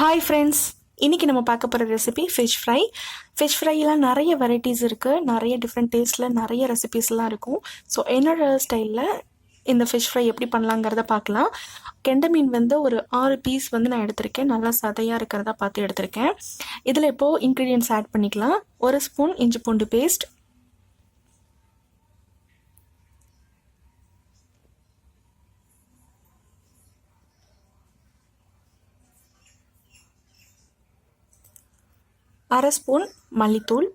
Hi friends, இன்றைக்கி நம்ம பார்க்க போகிற ரெசிபி ஃபிஷ் ஃப்ரை. ஃபிஷ் ஃப்ரைலாம் நிறைய வெரைட்டிஸ் இருக்குது, நிறைய டிஃப்ரெண்ட் டேஸ்ட்டில் நிறைய ரெசிபீஸ்லாம் இருக்கும். ஸோ என்னோடய ஸ்டைலில் இந்த ஃபிஷ் ஃப்ரை எப்படி பண்ணலாங்கிறத பார்க்கலாம். கெண்டை மீன் வந்து ஒரு 6 பீஸ் வந்து நான் எடுத்திருக்கேன். நல்லா சதையாக இருக்கிறதா பார்த்து எடுத்திருக்கேன். இதில் இப்போது இன்க்ரீடியன்ட்ஸ் ஆட் பண்ணிக்கலாம். 1 ஸ்பூன் இஞ்சி பூண்டு பேஸ்ட், 1/2 ஸ்பூன் மல்லித்தூள்,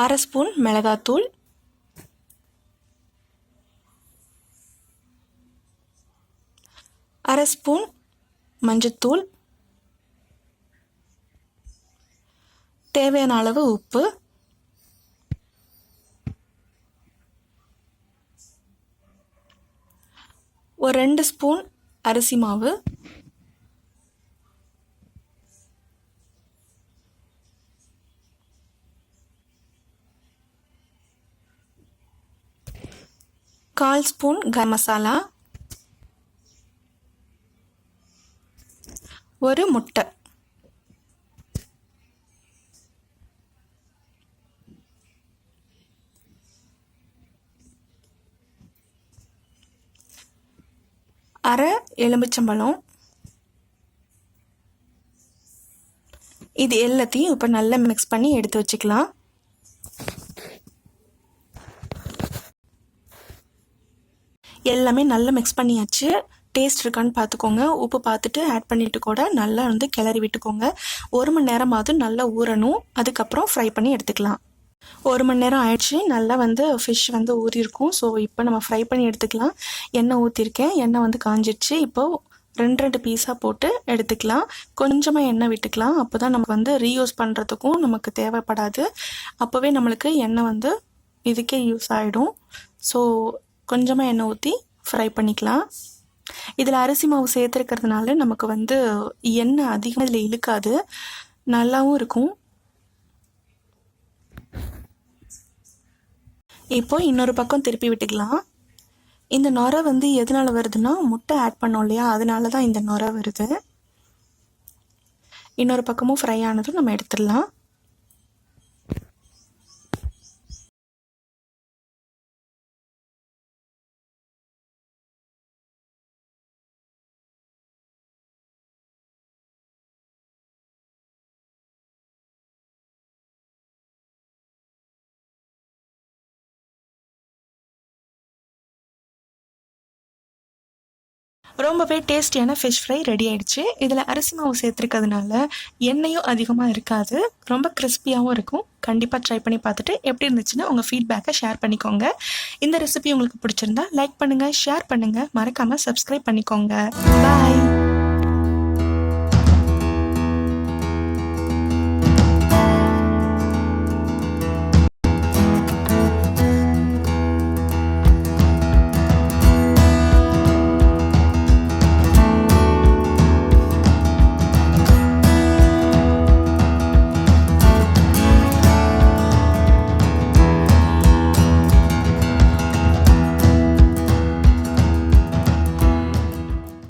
1/2 ஸ்பூன் மிளகாத்தூள், 1/2 ஸ்பூன் மஞ்சத்தூள், தேவையான அளவு உப்பு, ஒரு 2 ஸ்பூன் அரிசி மாவு, கால் ஸ்பூன் கரம் மசாலா, ஒரு முட்டை. அரை எலுமிச்சம்பழம். இது எல்லாத்தையும் இப்போ நல்லா மிக்ஸ் பண்ணி எடுத்து வச்சுக்கலாம். எல்லாமே நல்லா மிக்ஸ் பண்ணியாச்சு. டேஸ்ட் இருக்கான்னு பார்த்துக்கோங்க. உப்பு பார்த்துட்டு ஆட் பண்ணிவிட்டு கூட நல்லா வந்து கிளறி விட்டுக்கோங்க. 1 மணி நேரமாவது நல்லா ஊறணும். அதுக்கப்புறம் ஃப்ரை பண்ணி எடுத்துக்கலாம். 1 மணி நேரம் ஆயிடுச்சு. நல்லா வந்து ஃபிஷ் வந்து ஊறியிருக்கும். ஸோ இப்போ நம்ம ஃப்ரை பண்ணி எடுத்துக்கலாம். எண்ணெய் ஊற்றிருக்கேன். எண்ணெய் வந்து காஞ்சிடுச்சு. இப்போது 2 பீஸாக போட்டு எடுத்துக்கலாம். கொஞ்சமாக எண்ணெய் விட்டுக்கலாம். அப்போ தான் நமக்கு வந்து ரீயூஸ் பண்ணுறதுக்கும் நமக்கு தேவைப்படாது. அப்போவே நம்மளுக்கு எண்ணெய் வந்து இதுக்கே யூஸ் ஆகிடும். ஸோ கொஞ்சமாக எண்ணெய் ஊற்றி ஃப்ரை பண்ணிக்கலாம். இதில் அரிசி மாவு சேர்த்துருக்கிறதுனால நமக்கு வந்து எண்ணெய் அதிகமாக இதில் இழுக்காது, நல்லாவும் இருக்கும். இப்போ இன்னொரு பக்கம் திருப்பி விட்டுக்கலாம். இந்த நுரை வந்து எதனால் வருதுன்னா, முட்டை ஆட் பண்ணோம் இல்லையா, அதனால தான் இந்த நுரை வருது. இன்னொரு பக்கமும் ஃப்ரை ஆனதும் நம்ம எடுத்துடலாம். ரொம்பவே டேஸ்டியான ஃபிஷ் ஃப்ரை ரெடி ஆயிடுச்சு. இதில் அரிசி மாவு சேர்த்துருக்கிறதுனால எண்ணெயும் அதிகமாக இருக்காது, ரொம்ப கிறிஸ்பியாகவும் இருக்கும். கண்டிப்பாக ட்ரை பண்ணி பார்த்துட்டு எப்படி இருந்துச்சுன்னு உங்கள் ஃபீட்பேக்கை ஷேர் பண்ணிக்கோங்க. இந்த ரெசிபி உங்களுக்கு பிடிச்சிருந்தா லைக் பண்ணுங்கள், ஷேர் பண்ணுங்கள், மறக்காமல் சப்ஸ்கிரைப் பண்ணிக்கோங்க. பாய்.